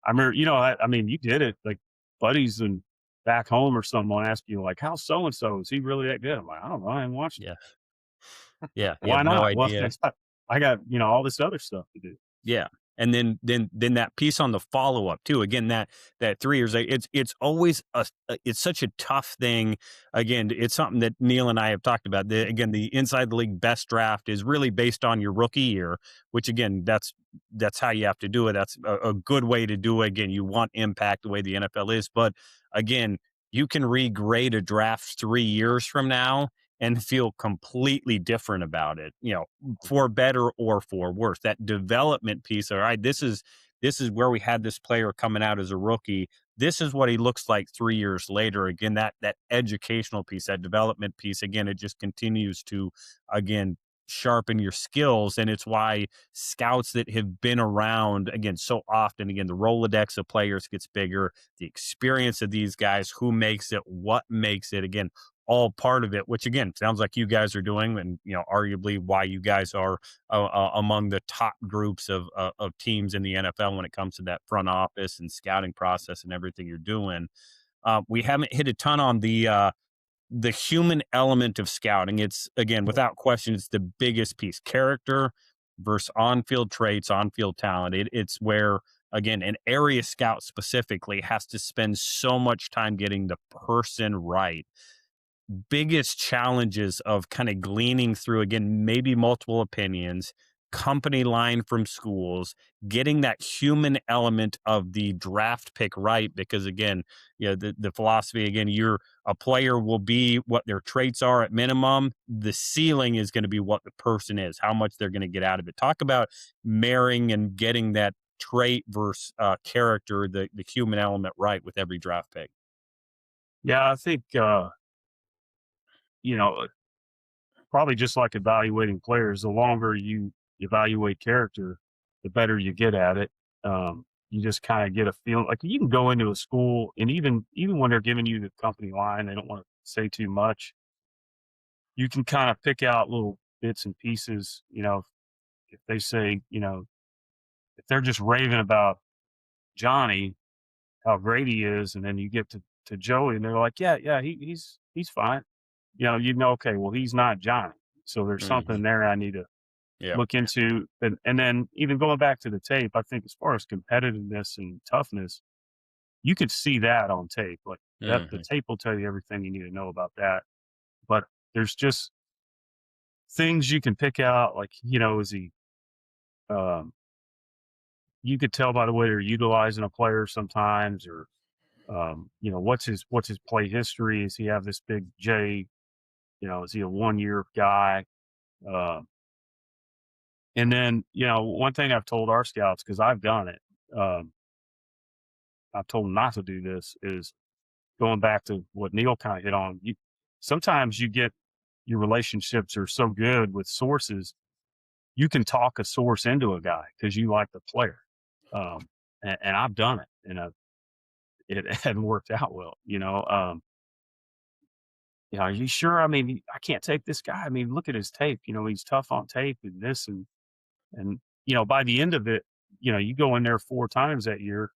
I remember, I mean, you did it, like, buddies and back home or someone ask you, like, how's so-and-so? Is he really that good? I'm like, I don't know. I haven't watched it. Yeah. Why not? No idea. Well, I got, all this other stuff to do. Yeah. And then that piece on the follow-up too, again, that 3 years, it's always it's such a tough thing. Again, it's something that Neil and I have talked about. Again, the inside the league best draft is really based on your rookie year, which, again, that's how you have to do it. That's a good way to do it. Again, you want impact the way the NFL is, but again, you can regrade a draft 3 years from now and feel completely different about it, for better or for worse. That development piece, all right, this is where we had this player coming out as a rookie. This is what he looks like 3 years later. Again, that educational piece, that development piece, again, it just continues to, again, sharpen your skills. And it's why scouts that have been around, again, so often, again, the Rolodex of players gets bigger, the experience of these guys, who makes it, what makes it, again, all part of it, which, again, sounds like you guys are doing, and arguably why you guys are among the top groups of teams in the NFL when it comes to that front office and scouting process and everything you're doing. We haven't hit a ton on the human element of scouting. It's, again, without question, it's the biggest piece. Character versus on-field traits, on-field talent. It's where, again, an area scout specifically has to spend so much time getting the person right. Biggest challenges of kind of gleaning through, again, maybe multiple opinions, company line from schools, getting that human element of the draft pick right, because again, the philosophy, again, a player will be what their traits are at minimum. The ceiling is going to be what the person is, how much they're going to get out of it. Talk about marrying and getting that trait versus character, the human element right with every draft pick. Yeah, I think, probably just like evaluating players, the longer you evaluate character, the better you get at it. You just kind of get a feeling like you can go into a school, and even when they're giving you the company line, they don't want to say too much. You can kind of pick out little bits and pieces. If they say, if they're just raving about Johnny, how great he is, and then you get to Joey, and they're like, yeah, he's fine. Okay, well, he's not Johnny. So there's something there I need to look into. And then even going back to the tape, I think as far as competitiveness and toughness, you could see that on tape. Like that, the tape will tell you everything you need to know about that. But there's just things you can pick out, like, is he, you could tell by the way they're utilizing a player sometimes, or, what's his play history? Does he have this big J? Is he a 1-year guy? And then, one thing I've told our scouts, because I've done it, I've told them not to do this, is going back to what Neil kind of hit on. Sometimes you get your relationships are so good with sources, you can talk a source into a guy because you like the player. And I've done it, and it hadn't worked out well. Are you sure? I mean, I can't take this guy. I mean, look at his tape. He's tough on tape and this and by the end of it, you go in there 4 times that year.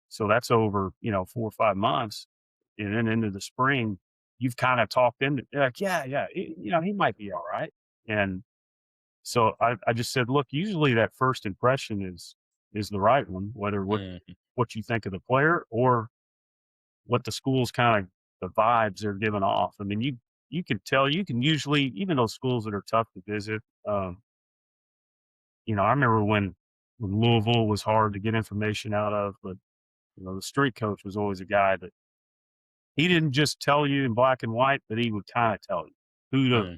So that's over, 4 or 5 months. And then into the spring, you've kind of talked into like, yeah, he might be all right. And so I just said, look, usually that first impression is the right one, whether what you think of the player or what the school's kind of the vibes they're giving off. I mean, you can tell, you can usually, even those schools that are tough to visit, I remember when Louisville was hard to get information out of, but the street coach was always a guy that he didn't just tell you in black and white, but he would kind of tell you who to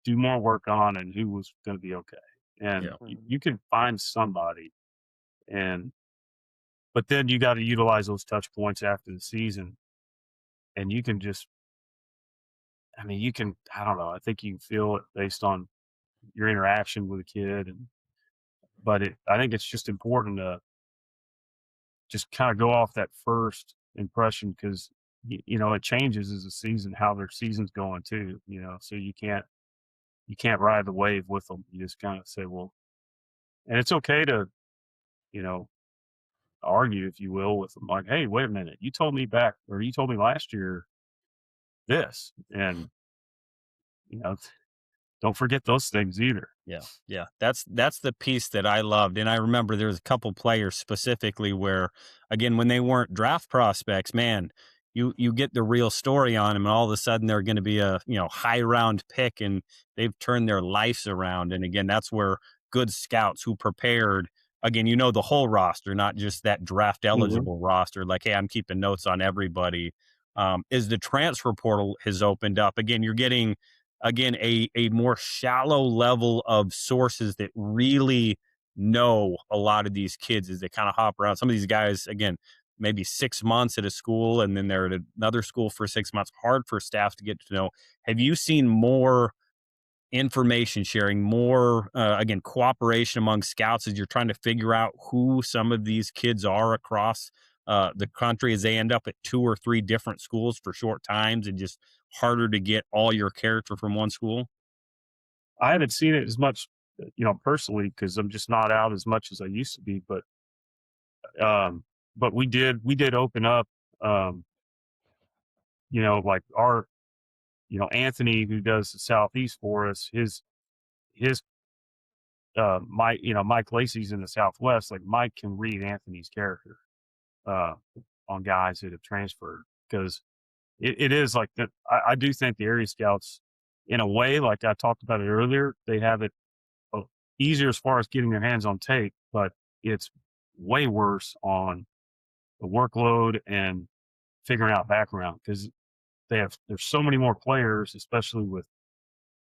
do more work on and who was going to be okay. And you can find somebody, but then you got to utilize those touch points after the season, and you can just, I don't know, I think you can feel it based on your interaction with a kid, but I think it's just important to just kind of go off that first impression, because it changes as the season, how their season's going too. So you can't ride the wave with them. You just kind of say, well, and it's okay to argue, if you will, with them, like, hey, wait a minute, you told me last year this, and don't forget those things either. Yeah. That's the piece that I loved. And I remember there was a couple players specifically where, again, when they weren't draft prospects, man, you get the real story on them, and all of a sudden they're going to be a high round pick, and they've turned their lives around. And again, that's where good scouts who prepared, again, the whole roster, not just that draft eligible roster. Like, hey, I'm keeping notes on everybody. As the transfer portal has opened up, again, you're getting a more shallow level of sources that really know a lot of these kids as they kind of hop around. Some of these guys, again, maybe 6 months at a school, and then they're at another school for 6 months. Hard for staff to get to know. Have you seen more information sharing, more, again, cooperation among scouts as you're trying to figure out who some of these kids are across the country, as they end up at 2 or 3 different schools for short times, and just harder to get all your character from one school? I haven't seen it as much, personally, because I'm just not out as much as I used to be. But we did open up, like our, Anthony, who does the Southeast for us, his Mike Lacey's in the Southwest. Like Mike can read Anthony's character on guys that have transferred, because it is like that. I do think the area scouts, in a way, like I talked about it earlier, they have it easier as far as getting their hands on tape, but it's way worse on the workload and figuring out background, because there's so many more players, especially with,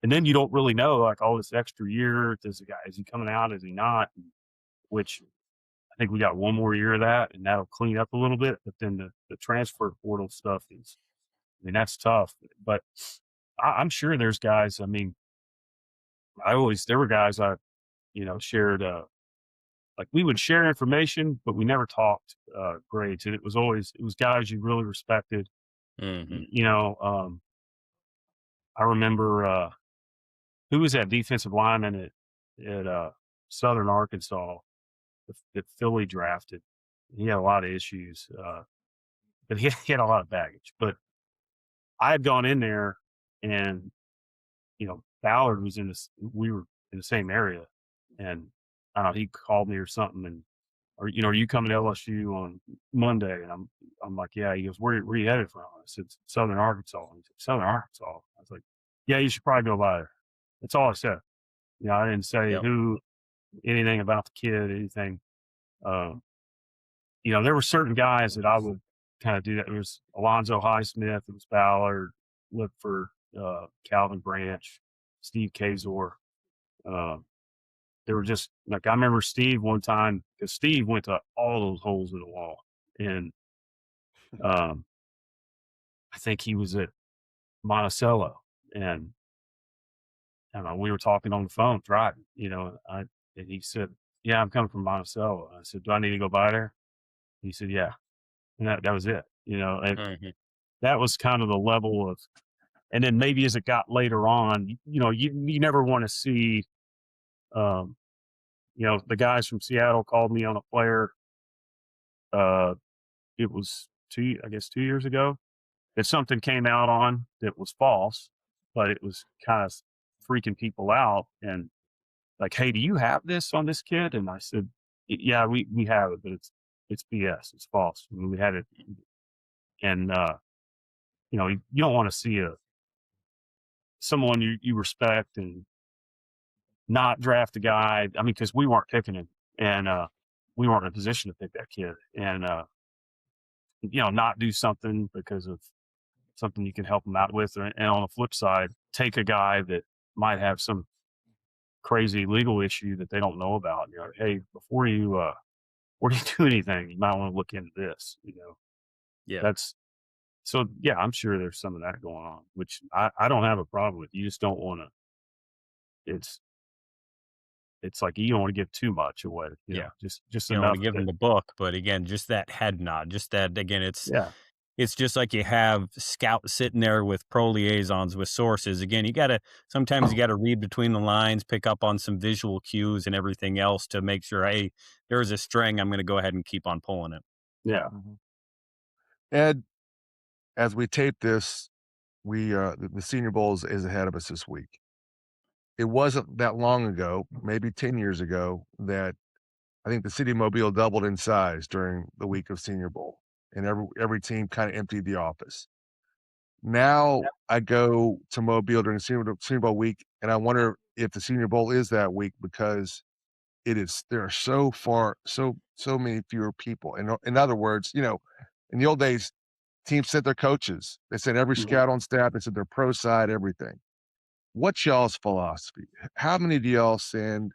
and then you don't really know, like, all this extra year, is he coming out, is he not? Which I think we got one more year of that, and that'll clean up a little bit. But then the transfer portal stuff is, I mean, that's tough. But I'm sure there's guys. I mean, there were guys I, shared, like we would share information, but we never talked grades. And it was guys you really respected. Mm-hmm. I remember who was that defensive lineman at Southern Arkansas that Philly drafted. He had a lot of issues, but he had a lot of baggage. But I had gone in there, and Ballard was we were in the same area, and I don't know, he called me or something, are you coming to LSU on Monday? And I'm like, yeah. He goes, where are you headed from? I said, Southern Arkansas. He said, Southern Arkansas. I was like, yeah, you should probably go by there. That's all I said. I didn't say anything about the kid, anything. There were certain guys that I would kind of do that. It was Alonzo Highsmith, it was Ballard, Lipford, Calvin Branch, Steve Kazor. They were just like, I remember Steve one time, because Steve went to all those holes in the wall, and I think he was at Monticello, and I don't know, we were talking on the phone driving, and he said, yeah, I'm coming from Monticello. I said, do I need to go by there? He said, yeah. And that was it. Mm-hmm. That was kind of the level of, and then maybe as it got later on, you never want to see, the guys from Seattle called me on a player. It was 2 years ago, that something came out on that was false, but it was kind of freaking people out, and like, hey, do you have this on this kid? And I said, yeah, we have it, but it's BS. It's false. I mean, we had it. And, you don't want to see someone you respect and not draft a guy. I mean, because we weren't picking him, and we weren't in a position to pick that kid, and not do something because of something you can help them out with, and on the flip side, take a guy that might have some crazy legal issue that they don't know about. Hey, before you do anything, you might want to look into this. Yeah. So yeah, I'm sure there's some of that going on, which I don't have a problem with. You just don't want to. It's like you don't want to give too much away. Just You don't enough. want to give them the book, but again, just that head nod, just that, again, it's just like you have scouts sitting there with pro liaisons with sources. Again, sometimes you got to read between the lines, pick up on some visual cues and everything else to make sure, hey, there's a string, I'm going to go ahead and keep on pulling it. Yeah. Ed, as we tape this, the Senior Bowl is ahead of us this week. It wasn't that long ago, maybe 10 years ago, that I think the city of Mobile doubled in size during the week of Senior Bowl, and every team kind of emptied the office. Now I go to Mobile during Senior Bowl week, and I wonder if the Senior Bowl is that week, because there are so many fewer people. And in other words, in the old days, teams sent their coaches. They sent every scout on staff. They sent their pro side, everything. What's y'all's philosophy? How many do y'all send?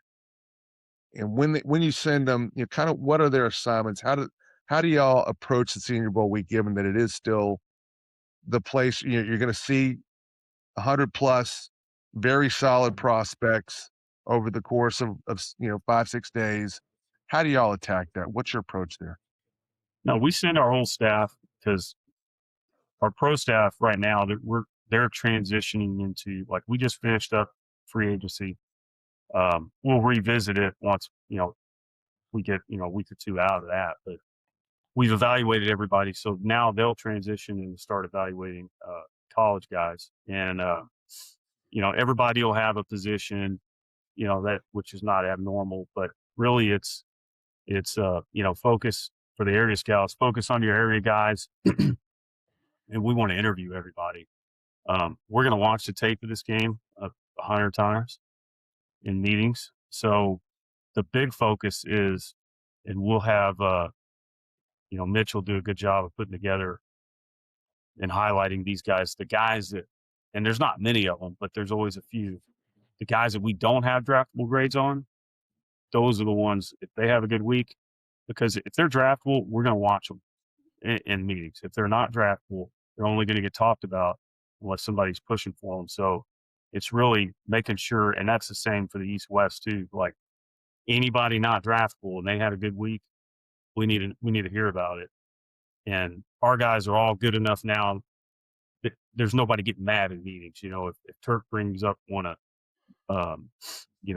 And when you send them, kind of what are their assignments? How do y'all approach the Senior Bowl week, given that it is still the place you're going to see 100+ very solid prospects over the course of 5-6 days? How do y'all attack that? What's your approach there? No, we send our whole staff, because our pro staff right now, they're transitioning into, like, we just finished up free agency. We'll revisit it once, we get, a week or two out of that, but we've evaluated everybody. So now they'll transition and start evaluating college guys, and everybody will have a position. that which is not abnormal, but really it's focus for the area scouts, focus on your area guys. And we want to interview everybody. We're going to watch the tape of this game 100 times in meetings. So the big focus is, and we'll have, Mitch will do a good job of putting together and highlighting these guys, the guys that, and there's not many of them, but there's always a few. The guys that we don't have draftable grades on, those are the ones, if they have a good week, because if they're draftable, we're going to watch them in meetings. If they're not draftable, they're only going to get talked about unless somebody's pushing for them. So it's really making sure, and that's the same for the East-West too. Like anybody not draftable and they had a good week, we need to hear about it. And our guys are all good enough now that there's nobody getting mad in meetings. If Turk brings up one of,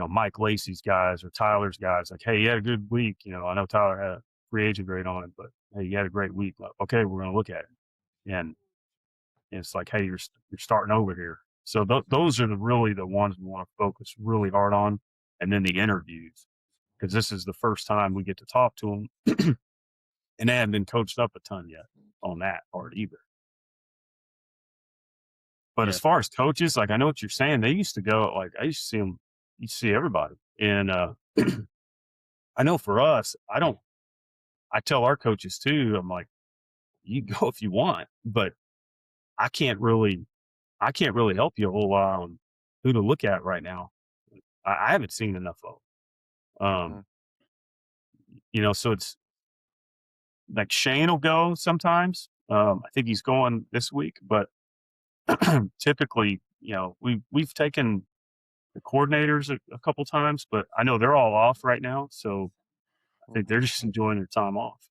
Mike Lacey's guys or Tyler's guys, like, hey, you had a good week. I know Tyler had a free agent grade on it, but hey, you had a great week. Like, okay, we're going to look at it. And it's like, hey, you're starting over here. So those are really the ones we want to focus really hard on. And then the interviews, because this is the first time we get to talk to them. And they haven't been coached up a ton yet on that part either. But as far as coaches, like I know what you're saying, they used to go, like I used to see them, you see everybody. And I know for us, I tell our coaches too, I'm like, you go if you want, but I can't really help you a whole lot on who to look at right now. I haven't seen enough of them. So it's like Shane will go sometimes. I think he's going this week, but typically, we've taken the coordinators a couple times, but I know they're all off right now. So I think they're just enjoying their time off.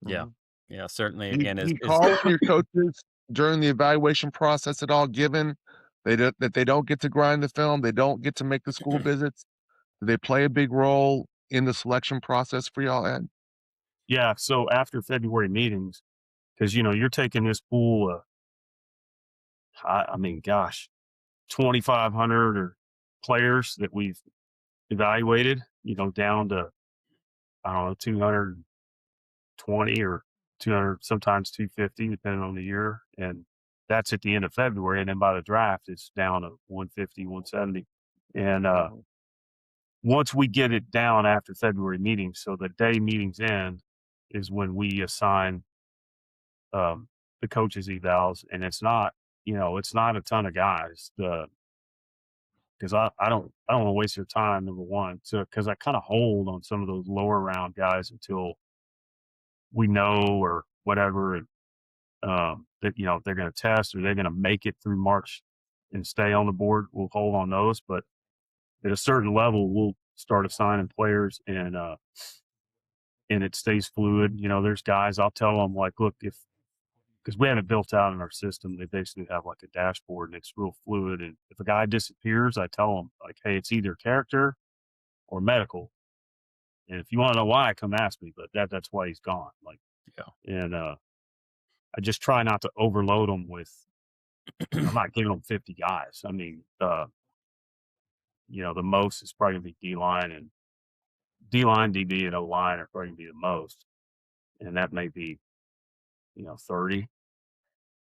Yeah. Yeah, certainly. Do Again, you call your coaches during the evaluation process at all, given that they don't get to grind the film, they don't get to make the school visits? Do they play a big role in the selection process for y'all, Ed? Yeah. So after February meetings, because, you're taking this pool, 2,500 or players that we've evaluated, down to, I don't know, 220 or 200, sometimes 250, depending on the year. And that's at the end of February. And then by the draft, it's down to 150, 170. And once we get it down after February meetings, so the day meetings end is when we assign the coaches evals. And it's not, it's not a ton of guys. Because I don't want to waste your time, number one. So because I kind of hold on some of those lower round guys until we know or whatever that they're going to test or they're going to make it through March and stay on the board. We'll hold on those, but at a certain level, we'll start assigning players and it stays fluid. There's guys I'll tell them like, look, because we have it built out in our system, they basically have like a dashboard and it's real fluid. And if a guy disappears, I tell them like, hey, it's either character or medical. And if you want to know why, come ask me. But that's why he's gone. Like, yeah. And I just try not to overload them with. I'm not giving them 50 guys. I mean, the most is probably gonna be D-line and D-line, DB, and O-line are probably gonna be the most, and that may be 30.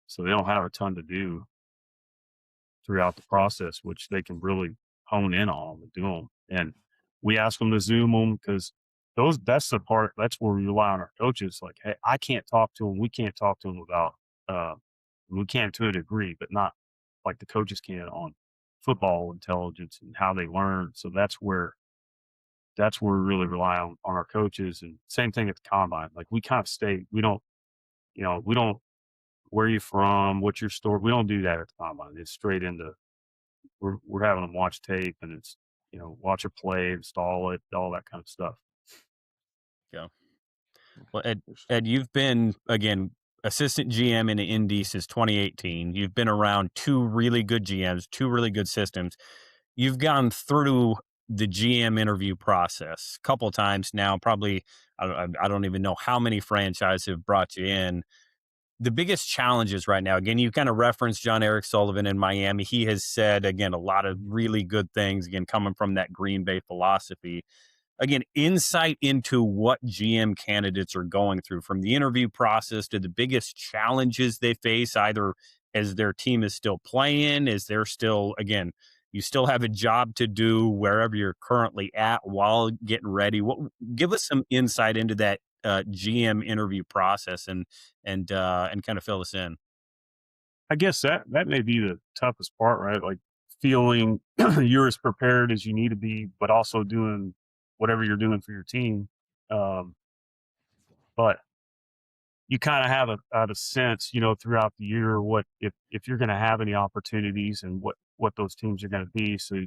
So they don't have a ton to do throughout the process, which they can really hone in on and do them. And we ask them to Zoom them because that's the part, that's where we rely on our coaches. Like, hey, I can't talk to them. We can't talk to them about, we can to a degree, but not like the coaches can on football intelligence and how they learn. So that's where we really rely on our coaches. And same thing at the combine. Like we kind of stay, we don't, where you from, what's your story? We don't do that at the combine. It's straight into, we're having them watch tape and it's, watch a play, install it, all that kind of stuff. Yeah. Well, Ed, you've been, again, assistant GM in the Indy since 2018. You've been around two really good GMs, two really good systems. You've gone through the GM interview process a couple of times now. Probably, I don't even know how many franchises have brought you in. the biggest challenges right now, again, you kind of referenced John Eric Sullivan in Miami. He has said, again, a lot of really good things, again, coming from that Green Bay philosophy. Again, insight into what GM candidates are going through, from the interview process to the biggest challenges they face, either as their team is still playing, is there still, again, you still have a job to do wherever you're currently at while getting ready. Give us some insight into that GM interview process and kind of fill us in. I guess that may be the toughest part, right? Like feeling you're as prepared as you need to be, but also doing whatever you're doing for your team. But you kind of have a sense, throughout the year, what if you're going to have any opportunities and what those teams are going to be. So,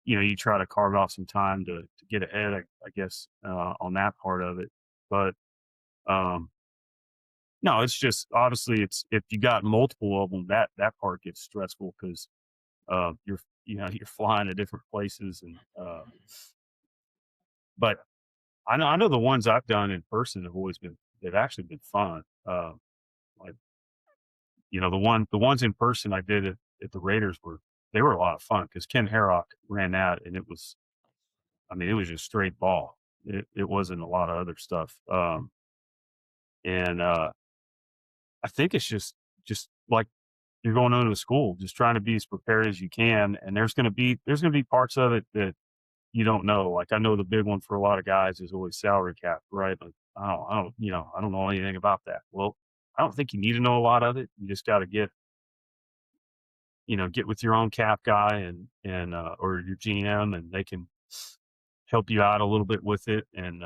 you try to carve off some time to get ahead, I guess, on that part of it. But, no, it's just, obviously if you got multiple of them, that part gets stressful because, you're flying to different places but I know the ones I've done in person have they've actually been fun. Like, the ones in person I did at the Raiders they were a lot of fun because Ken Harrock ran that, and it was just straight ball. It wasn't a lot of other stuff. And I think it's just like you're going into a school, just trying to be as prepared as you can. And there's going to be parts of it that you don't know. Like, I know the big one for a lot of guys is always salary cap, right? Like, I don't know anything about that. Well, I don't think you need to know a lot of it. You just got to get with your own cap guy and or your GM, and they can help you out a little bit with it. And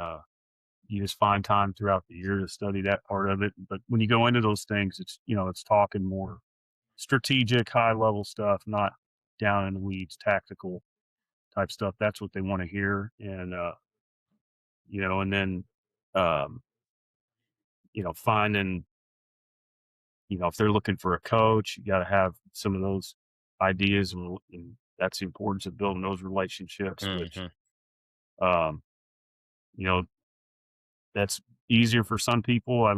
you just find time throughout the year to study that part of it. But when you go into those things, it's talking more strategic, high level stuff, not down in the weeds, tactical type stuff. That's what they want to hear. And, and then, finding, if they're looking for a coach, you got to have some of those ideas, and that's the importance of building those relationships, which, that's easier for some people. I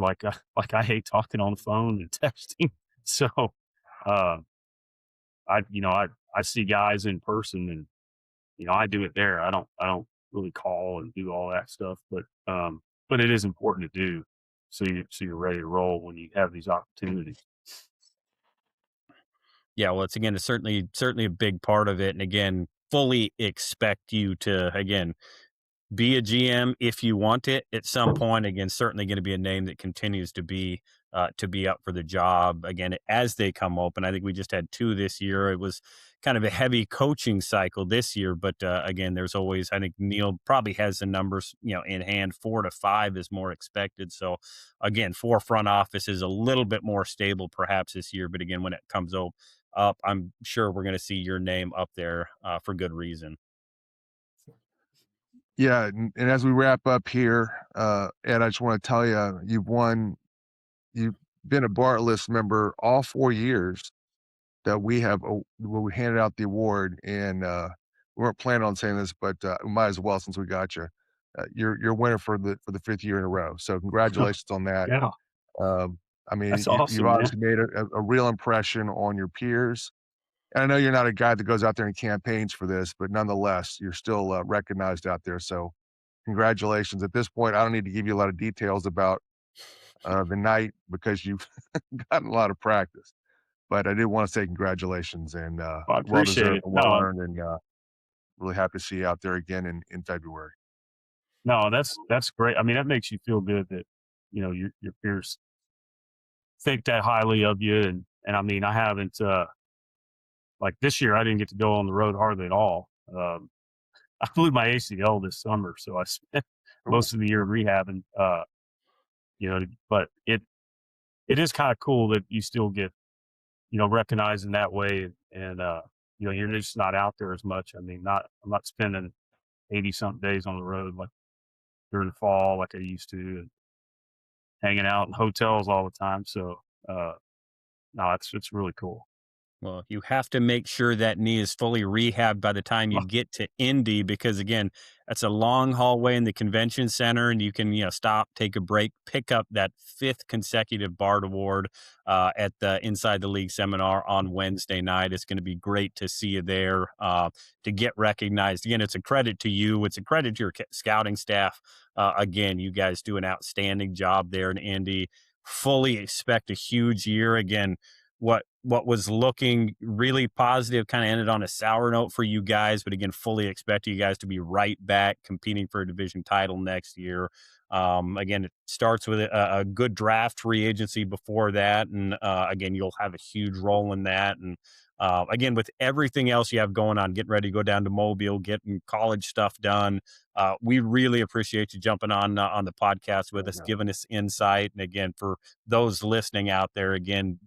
hate talking on the phone and texting. So, I see guys in person, and, I do it there. I don't really call and do all that stuff, but it is important to do. So you're ready to roll when you have these opportunities. Yeah, well, it's certainly a big part of it. And again, fully expect you to, again, be a GM if you want it at some point. Again, certainly going to be a name that continues to be up for the job again as they come open. I think we just had 2 this year. It was kind of a heavy coaching cycle this year, but again, there's always, I think Neil probably has the numbers in hand. 4 to 5 is more expected. So again, 4 front office is a little bit more stable perhaps this year, but again, when it comes up, I'm sure we're going to see your name up there for good reason. Yeah, and as we wrap up here, Ed, I just want to tell you, you've been a BART list member all 4 years that we handed out the award, and we weren't planning on saying this, but we might as well since we got you. You're a winner for the 5th year in a row. So congratulations on that. Yeah, You've that's awesome, man. obviously made a real impression on your peers. And I know you're not a guy that goes out there and campaigns for this, but nonetheless, you're still recognized out there. So congratulations. At this point, I don't need to give you a lot of details about the night because you've gotten a lot of practice. But I did want to say congratulations and I well appreciate deserved it. and well earned, and really happy to see you out there again in February. No, that's great. I mean, that makes you feel good that your peers think that highly of you, and I mean, I haven't like this year, I didn't get to go on the road hardly at all. I blew my ACL this summer, so I spent most of the year rehabbing. But it is kind of cool that you still get recognized in that way, and you're just not out there as much. I mean, I'm not spending 80-something days on the road like during the fall like I used to, and hanging out in hotels all the time. So no, it's really cool. Well, you have to make sure that knee is fully rehabbed by the time you get to Indy, because again, that's a long hallway in the convention center, and you can, stop, take a break, pick up that 5th consecutive BART award at the Inside the League seminar on Wednesday night. It's going to be great to see you there, to get recognized. Again, it's a credit to you. It's a credit to your scouting staff. Again, you guys do an outstanding job there in Indy. Fully expect a huge year. Again, what was looking really positive kind of ended on a sour note for you guys, but again, fully expect you guys to be right back competing for a division title next year. Again, it starts with a good draft free agency before that, and again, you'll have a huge role in that. And again, with everything else you have going on, getting ready to go down to Mobile, getting college stuff done, we really appreciate you jumping on the podcast with us, giving us insight. And again, for those listening out there, again,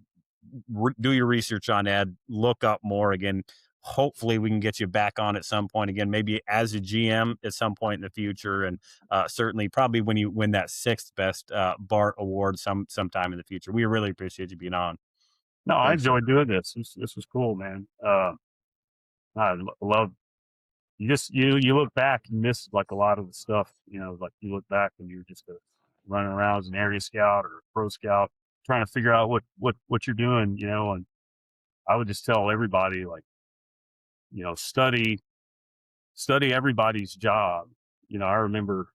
do your research on Ed, look up more. Again, hopefully we can get you back on at some point again, maybe as a GM at some point in the future. And certainly probably when you win that 6th best BART award sometime in the future. We really appreciate you being on. No, I Thanks, enjoyed doing this. This was cool, man. I love you look back and miss like a lot of the stuff, like you look back when you're just running around as an area scout or a pro scout, trying to figure out what you're doing, and I would just tell everybody, like, study everybody's job. I remember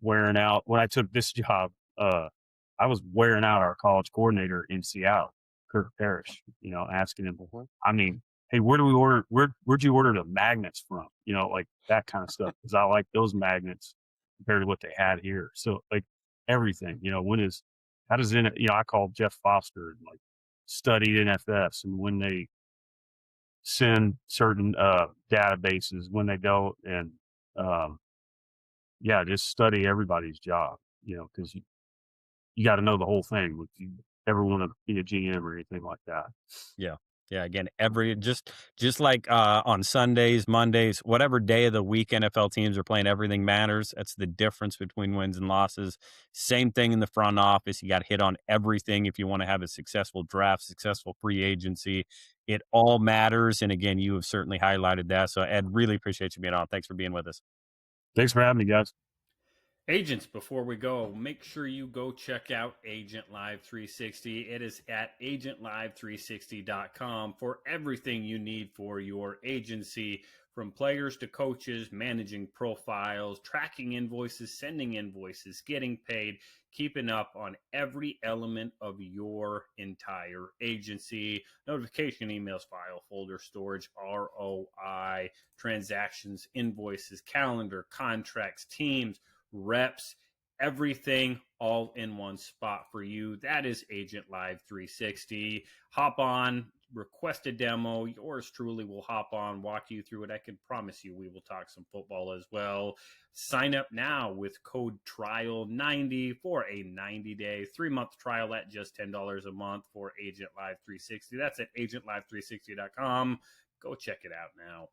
wearing out when I took this job, I was wearing out our college coordinator in Seattle, Kirk Parrish, asking him, I mean, hey, where'd you order the magnets from? Like that kind of stuff. Cause I like those magnets compared to what they had here. So like everything, how does it, I called Jeff Foster and like studied NFS and when they send certain databases, when they don't, and just study everybody's job, because you got to know the whole thing if you ever want to be a GM or anything like that. Yeah. Again, just like on Sundays, Mondays, whatever day of the week NFL teams are playing, everything matters. That's the difference between wins and losses. Same thing in the front office. You got to hit on everything if you want to have a successful draft, successful free agency. It all matters. And again, you have certainly highlighted that. So Ed, really appreciate you being on. Thanks for being with us. Thanks for having me, guys. Agents, before we go, make sure you go check out Agent Live 360. It is at agentlive360.com for everything you need for your agency, from players to coaches, managing profiles, tracking invoices, sending invoices, getting paid, keeping up on every element of your entire agency. Notification emails, file folder storage, ROI, transactions, invoices, calendar, contracts, teams, reps, everything all in one spot for you. That is Agent Live 360. Hop on, request a demo. Yours truly will hop on, walk you through it. I can promise you we will talk some football as well. Sign up now with code TRIAL90 for a 90-day, 3-month trial at just $10 a month for Agent Live 360. That's at agentlive360.com. Go check it out now.